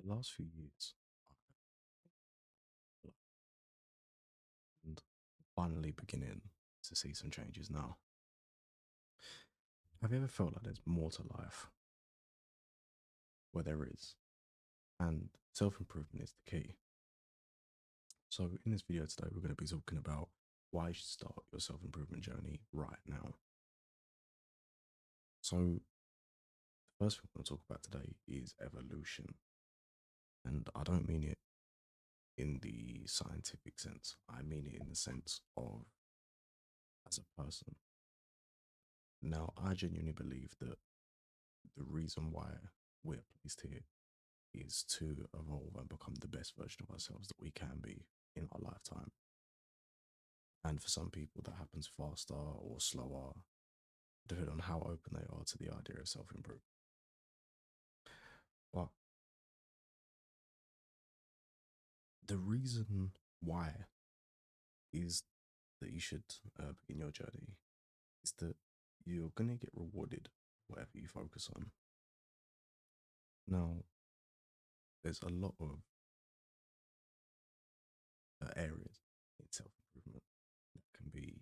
The last few years, and finally beginning to see some changes now. Have you ever felt like there's more to life? Where there is, and self improvement is the key. So, in this video today, we're going to be talking about why you should start your self improvement journey right now. So, the first thing we're going to talk about today is evolution. And I don't mean it in the scientific sense, I mean it in the sense of as a person. Now, I genuinely believe that the reason why we're placed here is to evolve and become the best version of ourselves that we can be in our lifetime. And for some people, that happens faster or slower, depending on how open they are to the idea of self improvement. But the reason why is that you should begin your journey is that you're going to get rewarded whatever you focus on. Now, there's a lot of areas in self improvement that can be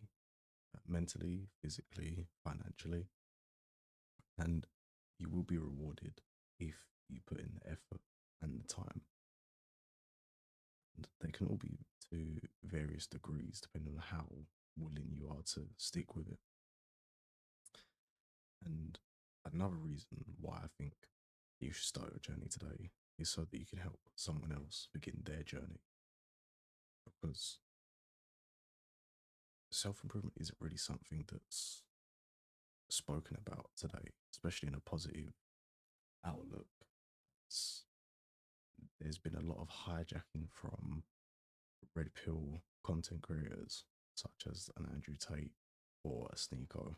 mentally, physically, financially, and you will be rewarded if you put in the effort and the time. And they can all be to various degrees depending on how willing you are to stick with it. And another reason why I think you should start your journey today is so that you can help someone else begin their journey. Because self improvement isn't really something that's spoken about today, especially in a positive outlook. There's been a lot of hijacking from red pill content creators such as an Andrew Tate or a Sneeko,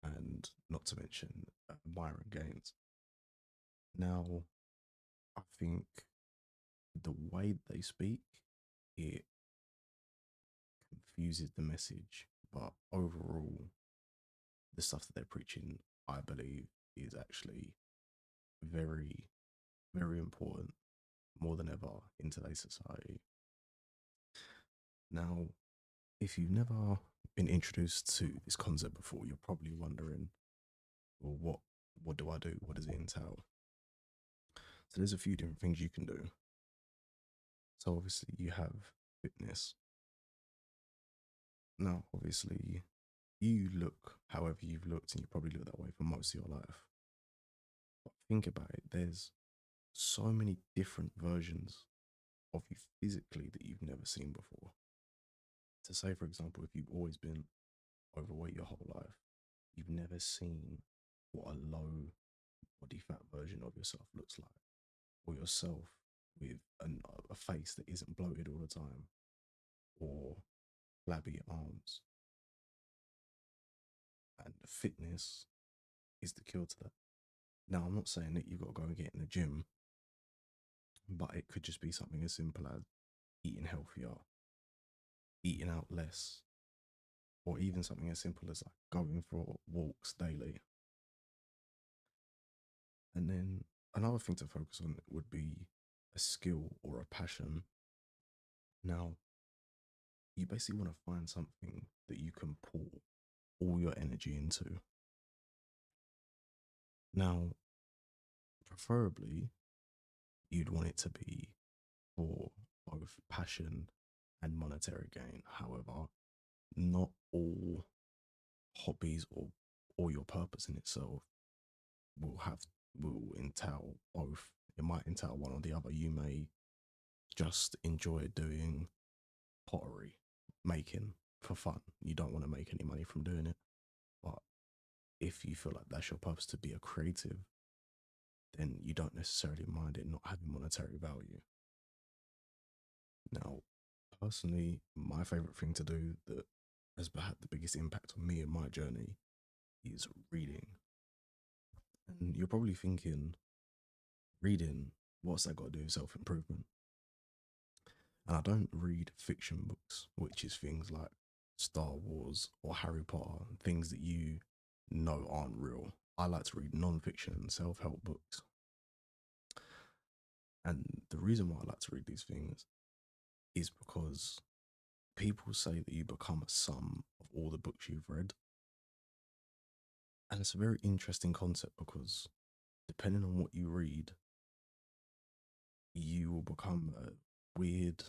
and not to mention Myron Gaines. Now, I think the way they speak, it confuses the message, but overall, the stuff that they're preaching, I believe, is actually very, very important, more than ever in today's society. Now, if you've never been introduced to this concept before, you're probably wondering, well, what do I do? What does it entail? So there's a few different things you can do. So obviously you have fitness. Now, obviously, you look however you've looked, and you probably look that way for most of your life. But think about it, there's so many different versions of you physically that you've never seen before. To say, for example, if you've always been overweight your whole life, you've never seen what a low body fat version of yourself looks like, or yourself with a face that isn't bloated all the time, or flabby arms. And fitness is the cure to that. Now, I'm not saying that you've got to go and get in the gym, but it could just be something as simple as eating healthier, eating out less, or even something as simple as like going for walks daily. And then another thing to focus on would be a skill or a passion. Now, you basically want to find something that you can pour all your energy into. Now, preferably, you'd want it to be for both passion and monetary gain. However, not all hobbies or your purpose in itself will entail both. It might entail one or the other. You may just enjoy doing pottery, making for fun. You don't want to make any money from doing it. But if you feel like that's your purpose to be a creative, then you don't necessarily mind it not having monetary value. Now, personally, my favorite thing to do that has had the biggest impact on me and my journey is reading. And you're probably thinking, reading, what's that got to do with self improvement? And I don't read fiction books, which is things like Star Wars or Harry Potter, things that you know aren't real. I like to read non fiction and self help books. And the reason why I like to read these things is because people say that you become a sum of all the books you've read. And it's a very interesting concept because depending on what you read, you will become a weird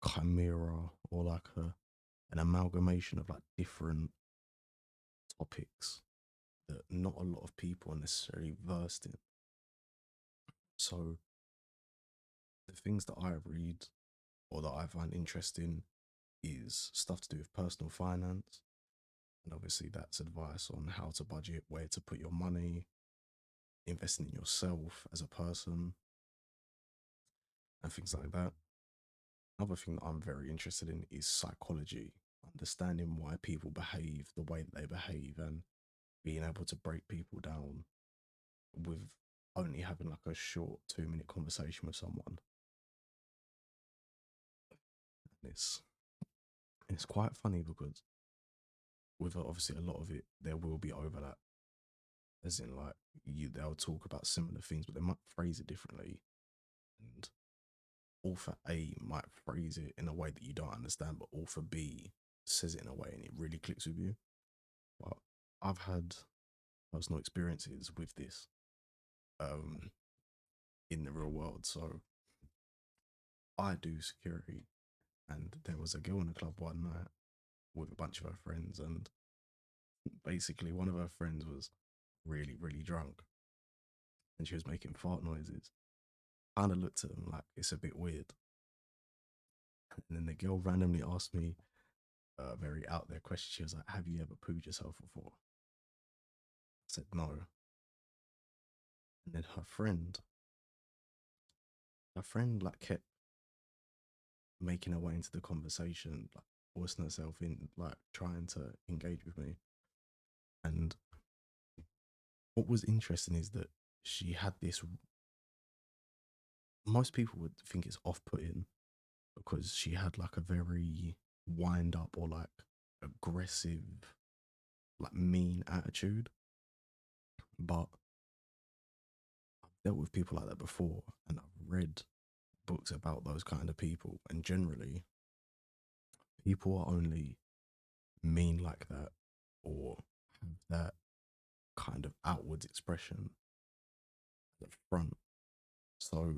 chimera or like an amalgamation of like different topics that not a lot of people are necessarily versed in. So the things that I read or that I find interesting is stuff to do with personal finance. And obviously, that's advice on how to budget, where to put your money, investing in yourself as a person, and things like that. Another thing that I'm very interested in is psychology, understanding why people behave the way that they behave and being able to break people down with only having like a short 2 minute conversation with someone. And it's quite funny because with obviously a lot of it, there will be overlap. As in, like they'll talk about similar things, but they might phrase it differently. And author A might phrase it in a way that you don't understand, but author B says it in a way and it really clicks with you. But I've had personal experiences with this um, in the real world. So I do security, and there was a girl in the club one night with a bunch of her friends, and basically one of her friends was really, really drunk, and she was making fart noises. Kind of looked at them like it's a bit weird, and then the girl randomly asked me a very out there question. She was like, "Have you ever pooed yourself before?" I said no, and then her friend like kept making her way into the conversation, like forcing herself in, like trying to engage with me. And what was interesting is that she had this. Most people would think it's off-putting because she had like a very wind up or like aggressive, like mean attitude. But I've dealt with people like that before, and I've read books about those kind of people, and generally, people are only mean like that or have that kind of outwards expression at the front. So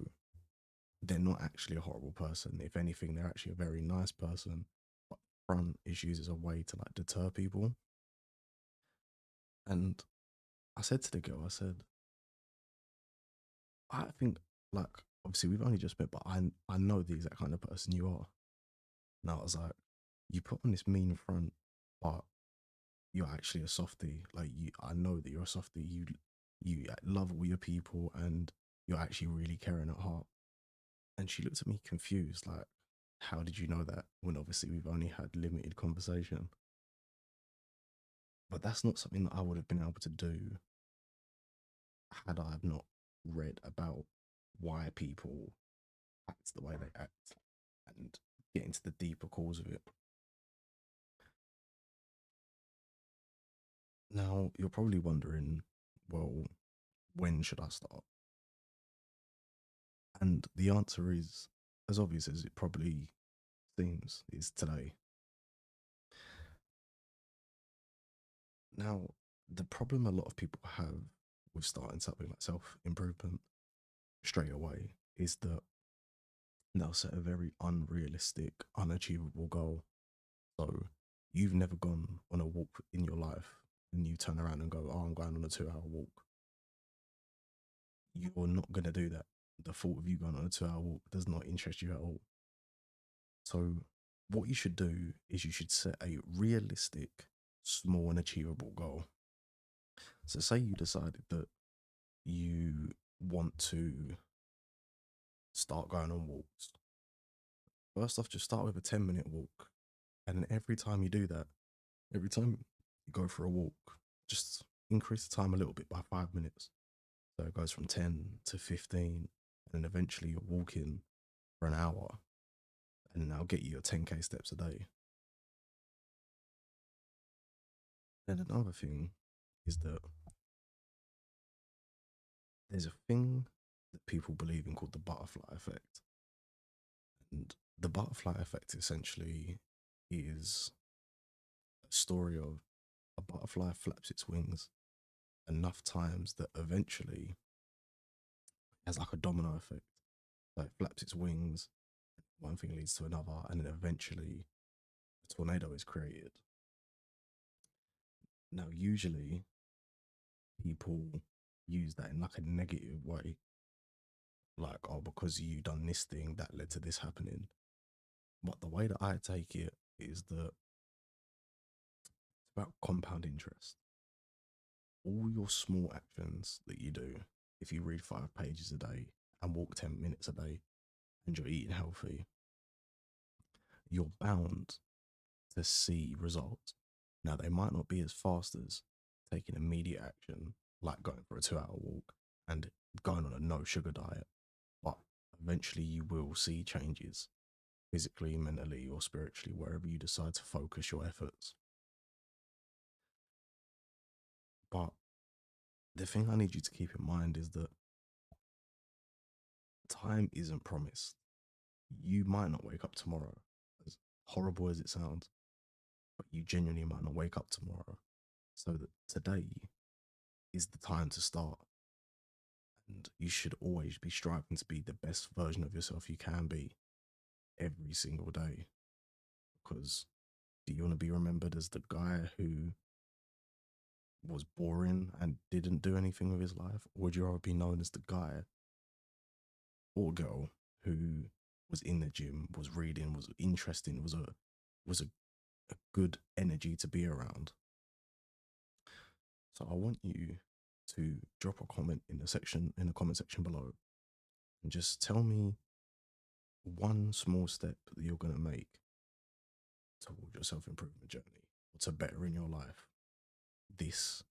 they're not actually a horrible person. If anything, they're actually a very nice person. But front is used as a way to like deter people. And I said to the girl, I said, I think like obviously we've only just met, but I know the exact kind of person you are. And I was like, you put on this mean front, but you're actually a softie. Like I know that you're a softie. You love all your people, and you're actually really caring at heart. And she looked at me confused, like, how did you know that? When obviously we've only had limited conversation. But that's not something that I would have been able to do had I have not read about why people act the way they act and get into the deeper cause of it. Now, you're probably wondering, well, when should I start? And the answer is as obvious as it probably seems, is today. Now, the problem a lot of people have with starting something like self improvement straight away is that they'll set a very unrealistic, unachievable goal. So you've never gone on a walk in your life and you turn around and go, "Oh, I'm going on a 2 hour walk." You're not going to do that. The thought of you going on a 2 hour walk does not interest you at all. So, what you should do is you should set a realistic, small, and achievable goal. So, say you decided that you want to start going on walks. First off, just start with a 10-minute walk. And then every time you do that, every time you go for a walk, just increase the time a little bit by 5 minutes. So it goes from 10 to 15, and then eventually you're walking for an hour, and then that'll get you your 10K steps a day. And another thing is that there's a thing that people believe in called the butterfly effect. And the butterfly effect essentially is a story of a butterfly flaps its wings enough times that eventually it has like a domino effect. So it flaps its wings, one thing leads to another, and then eventually a tornado is created. Now, usually people use that in like a negative way, like, oh, because you done this thing that led to this happening. But the way that I take it is that it's about compound interest. All your small actions that you do, if you read 5 pages a day and walk 10 minutes a day and you're eating healthy, you're bound to see results. Now, they might not be as fast as taking immediate action, like going for a 2 hour walk and going on a no sugar diet, but eventually you will see changes physically, mentally, or spiritually, wherever you decide to focus your efforts. But the thing I need you to keep in mind is that time isn't promised. You might not wake up tomorrow, as horrible as it sounds, but you genuinely might not wake up tomorrow. So that today is the time to start. And you should always be striving to be the best version of yourself you can be every single day. Because do you want to be remembered as the guy who was boring and didn't do anything with his life? Or would you rather be known as the guy or girl who was in the gym, was reading, was interesting, was a good energy to be around? So I want you to drop a comment in the comment section below and just tell me one small step that you're going to make towards your self improvement journey or to better in your life this